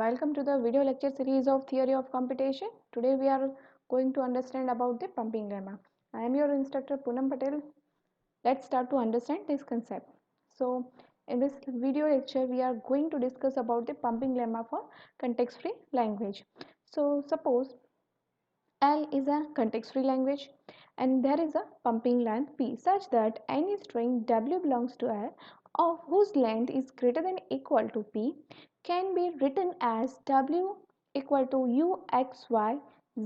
Welcome to the video lecture series of Theory of Computation. Today we are going to understand about the pumping lemma. I am your instructor Poonam Patel. Let's start to understand this concept. So in this video lecture we are going to discuss about the pumping lemma for context-free language. So suppose L is a context-free language and there is a pumping length P such that any string W belongs to L of whose length is greater than or equal to P can be written as W equal to U X Y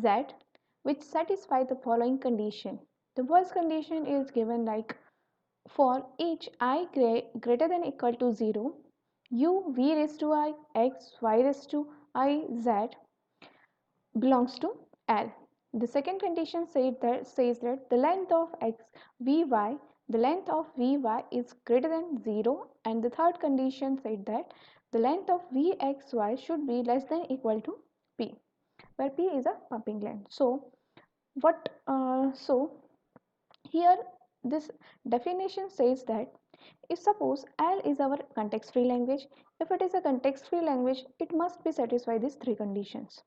Z, which satisfy the following condition. The first condition is given like for each I greater than or equal to 0, U V raised to I X Y raised to I Z belongs to L. The second condition says that the length of x Vy, the length of Vy is greater than 0, and the third condition said that the length of Vxy should be less than or equal to P, where P is a pumping length. So here this definition says that if suppose L is our context free language, if it is a context free language, it must be satisfy these three conditions,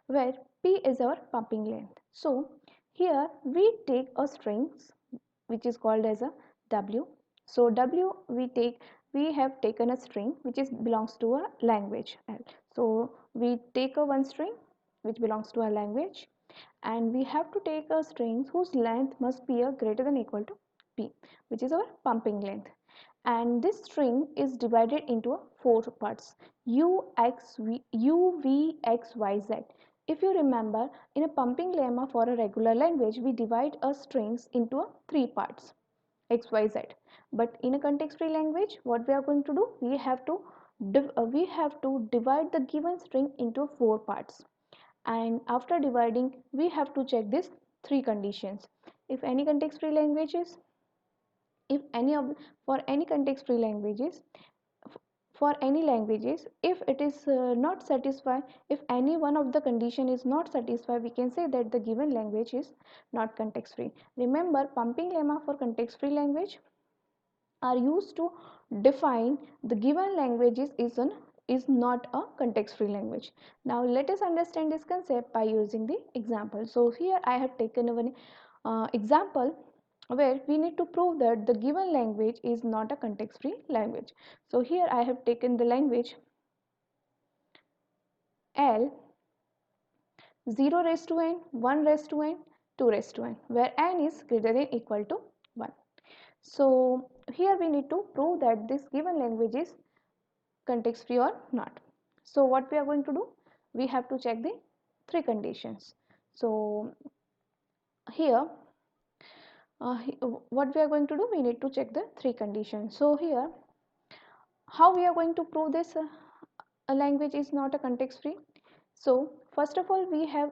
where P is our pumping length. So here we take a strings which is called as a W. So W we have taken a string which belongs to a language L. So we take a one string which belongs to a language, and we have to take a string whose length must be a greater than or equal to P, which is our pumping length. And this string is divided into four parts: U, X, V, U, V, X, Y, Z. If you remember, in a pumping lemma for a regular language, we divide a strings into three parts: X, Y, Z. But in a context-free language, what we are going to do? We have to divide the given string into four parts. And after dividing, we have to check these three conditions. If any context-free languages, if any of for any context-free languages, if it is not satisfied, if any one of the condition is not satisfied, we can say that the given language is not context free. Remember, pumping lemma for context free language are used to define the given languages is not a context free language. Now let us understand this concept by using the example. So here I have taken one example where we need to prove that the given language is not a context free language. So here I have taken the language L 0 raised to n, 1 raised to n, 2 raised to n, where n is greater than or equal to 1. So here we need to prove that this given language is context free or not. So what we are going to do? We have to check the three conditions. So here what we are going to do? We need to check the three conditions. So here how we are going to prove this a language is not a context free? So first of all, we have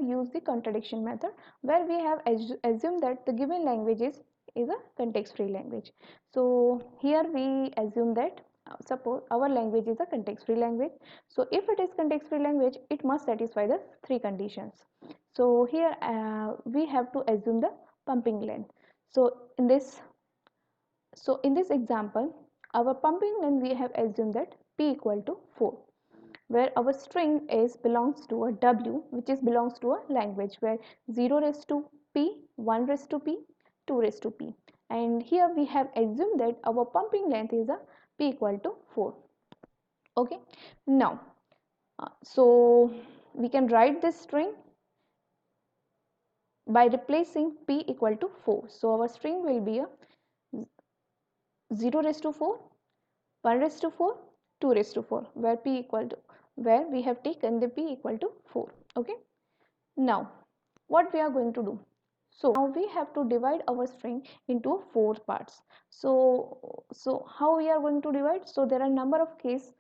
used the contradiction method, where we have assumed that the given language is a context free language. So here we assume that suppose our language is a context free language. So if it is context free language, it must satisfy the three conditions. So here we have to assume the pumping length. So in this example, our pumping length, we have assumed that P equal to 4, where our string is belongs to a W, which is belongs to a language, where 0 raised to P, 1 raised to P, 2 raised to P. And here we have assumed that our pumping length is a P equal to 4. Okay, now so we can write this string by replacing P equal to 4. So our string will be a 0 raised to 4, 1 raised to 4, 2 raised to 4, where P equal to, where we have taken the P equal to 4. Okay, now what we are going to do? So now we have to divide our string into four parts. So how we are going to divide? So there are number of cases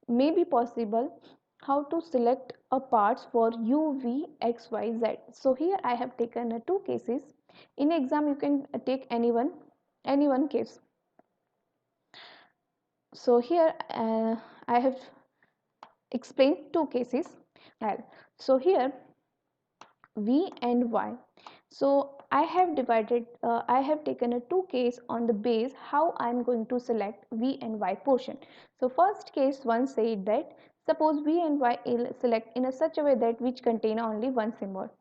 may be possible how to select a parts for U, V, X, Y, Z. So here I have taken two cases. In exam you can take any one case. So here I have explained two cases. So here V and Y. So I have taken a two case on the base how I am going to select V and Y portion. So first case one said that Suppose V and Y select in a such a way that which contain only one symbol.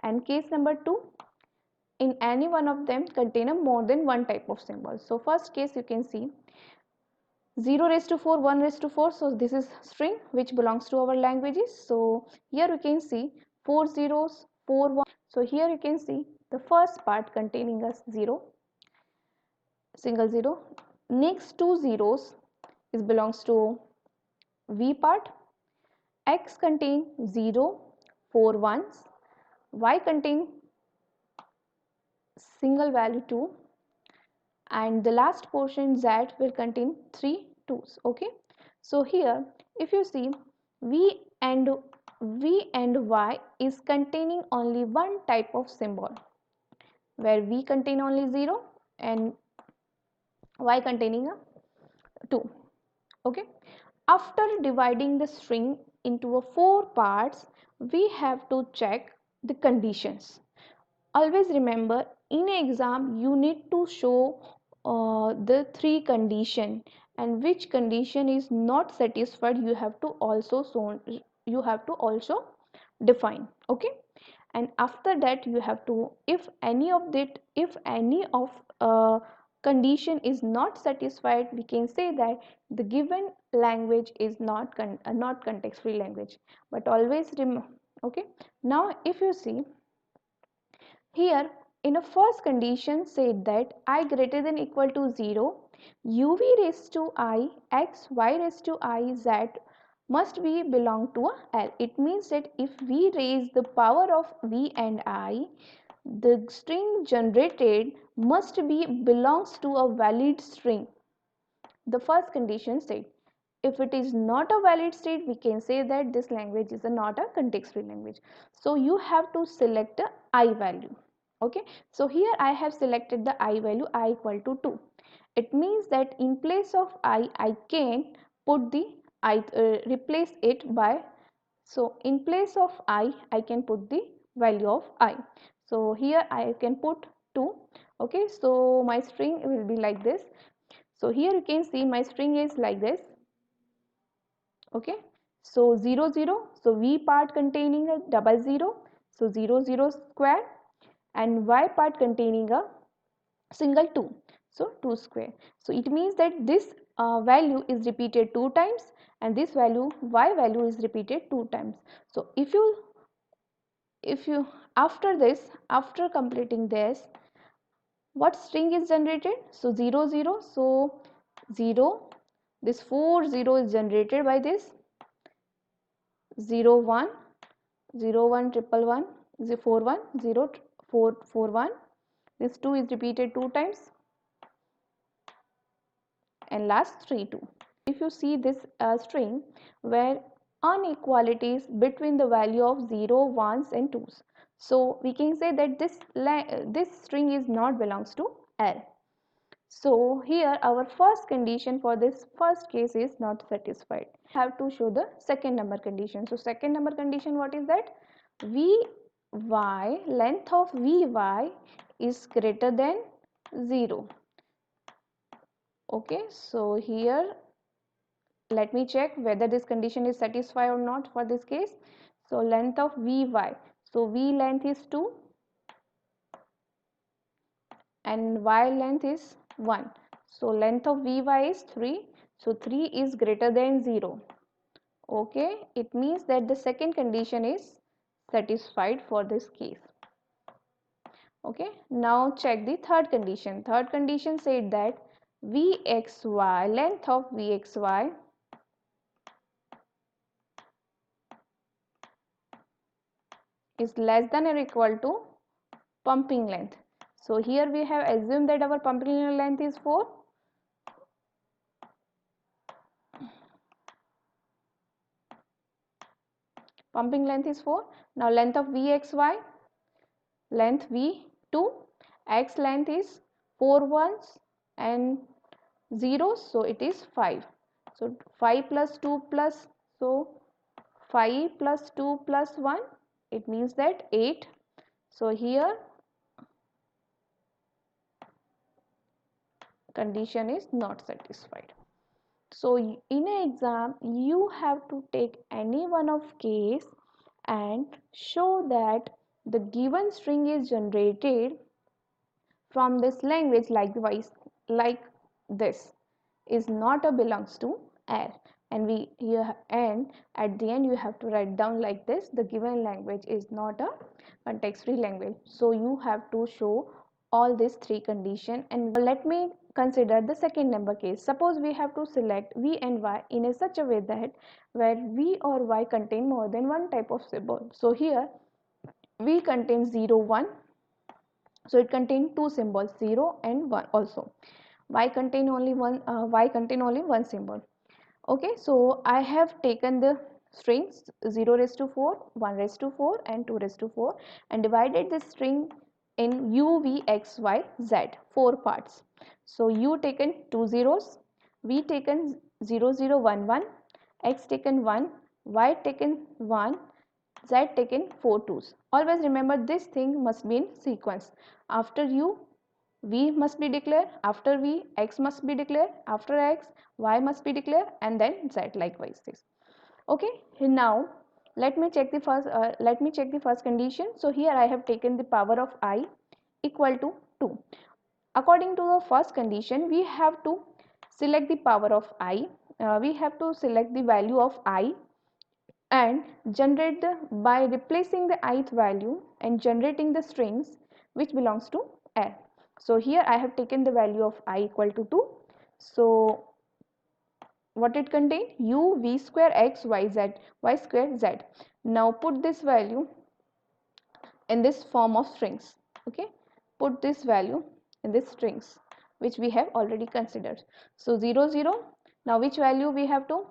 And case number 2, in any one of them contain a more than one type of symbol. So first case you can see 0 raised to 4, 1 raised to 4. So this is string which belongs to our languages. So here you can see 4 zeros, 4 1. So here you can see the first part containing a 0, single 0. Next two zeros is belongs to V part. X contain 0, 4 ones. Y contain single value 2, and the last portion Z will contain 3 2's. Okay, so here if you see V and Y is containing only one type of symbol, where V contain only 0 and Y containing a 2. Okay, after dividing the string into a 4 parts, we have to check the conditions. Always remember, in exam you need to show the 3 condition, and which condition is not satisfied you have to also define. Okay, and after that you have to, if any of condition is not satisfied, we can say that the given language is not context free language. But always okay, now if you see here, in a first condition said that I greater than equal to 0, uv raised to I, x, y raised to I, z must be belong to a L. It means that if we raise the power of v and I, the string generated must be belongs to a valid string. The first condition said. If it is not a valid state, we can say that this language is not a context free language. So you have to select the I value. Okay, so here I have selected the I value, I equal to 2. It means that in place of I can put the replace it by, so in place of I can put the value of I. So here I can put 2. Okay, so my string will be like this. So here you can see my string is like this. Okay, so 0 0, so V part containing a double 0, so 0 0 square, and Y part containing a single 2, so 2 square. So it means that this value is repeated 2 times, and this value Y value is repeated 2 times. So if you after this, after completing this, what string is generated? So 0 0, so 0, this 4 0 is generated by this 0 1, 0 1 triple 1, 4 1, 0 4 4 1. This 2 is repeated 2 times, and last 3 2. If you see this string where inequalities between the value of 0 1s and 2s, so we can say that this string is not belongs to L. So here our first condition for this first case is not satisfied. Have to show the second number condition. So second number condition, what is that? Vy, length of Vy is greater than 0. Okay, so here let me check whether this condition is satisfied or not for this case. So length of Vy, so V length is 2 and Y length is 1. So length of Vy is 3. So 3 is greater than 0. Okay, it means that the second condition is satisfied for this case. Okay, now check the third condition. Third condition said that Vxy, length of Vxy is less than or equal to pumping length. So here we have assumed that our pumping length is 4. Pumping length is 4. Now length of Vxy, length V2, x length is 4 ones and zeros, so it is 5. So 5 plus 2 plus, so 5 plus 2 plus 1, it means that 8. So here condition is not satisfied. So in an exam you have to take any one of case and show that the given string is generated from this language like this is not a belongs to R, and we here and at the end you have to write down like this: the given language is not a context free language. So you have to show all these three conditions. And let me consider the second number case. Suppose we have to select v and y in a such a way that where v or y contain more than one type of symbol. So here v contains 0 1, so it contains two symbols 0 and 1. Also y contain only one symbol. Okay, so I have taken the strings 0 raised to 4, 1 raised to 4 and 2 raised to 4 and divided this string in u, v, x, y, z, four parts. So u taken two zeros, v taken 0 0 1 1, x taken 1, y taken 1, z taken 4 twos. Always remember this thing must be in sequence. After u, v must be declared, after v, x must be declared, after x, y must be declared, and then z, likewise this. Okay, now let me check the first condition. So here I have taken the power of I equal to 2. According to the first condition we have to select the power of I, we have to select the value of I and generate the by replacing the ith value and generating the strings which belongs to R. So here I have taken the value of I equal to 2. So what it contain? U, v square, x, y, z, y square, z. Now put this value in this form of strings. Okay, put this value in this strings which we have already considered. So 0 0. Now which value we have to?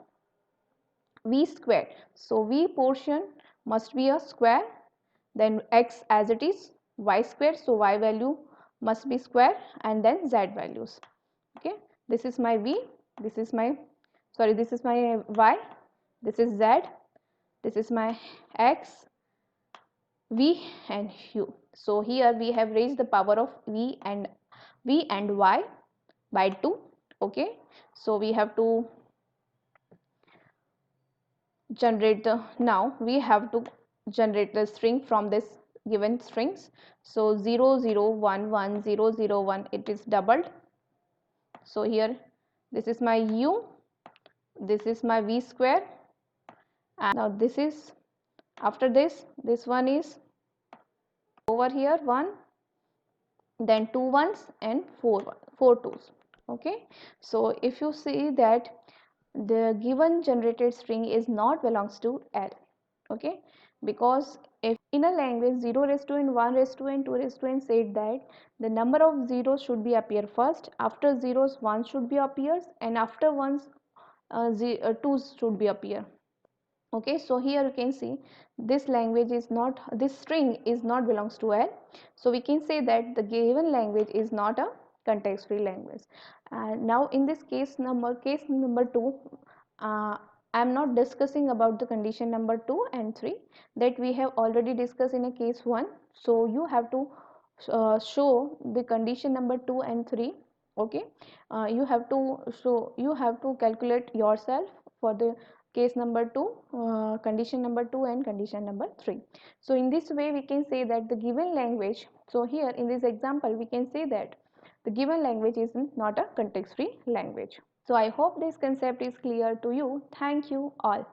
V square. So v portion must be a square, then x as it is, y square, so y value must be square, and then z values. Okay, this is my v, this is my this is my y, this is z, this is my x, v and u. So here we have raised the power of v and y by 2. Okay, so we have to generate the, now we have to generate the string from this given strings. So 0 0 1 1 0 0 1, it is doubled. So here this is my u, this is my v square, and now this is, after this one is over here 1, then 2 ones and 4 twos. Okay, so if you see that the given generated string is not belongs to L. Okay, because if in a language 0 raised to and 1 raised to and 2 raised to and said that the number of zeros should be appear first, after zeros 1 should be appears, and after ones 2's should be appear. Okay, so here you can see this language is not, this string is not belongs to L. So we can say that the given language is not a context free language. And now in this case number 2, I am not discussing about the condition number 2 and 3 that we have already discussed in a case 1. So you have to show the condition number 2 and 3. Okay, you have to calculate yourself for the case number 2, condition number 2 and condition number 3. So in this way we can say that the given language, so here in this example we can say that the given language is not a context free language. So I hope this concept is clear to you. Thank you all.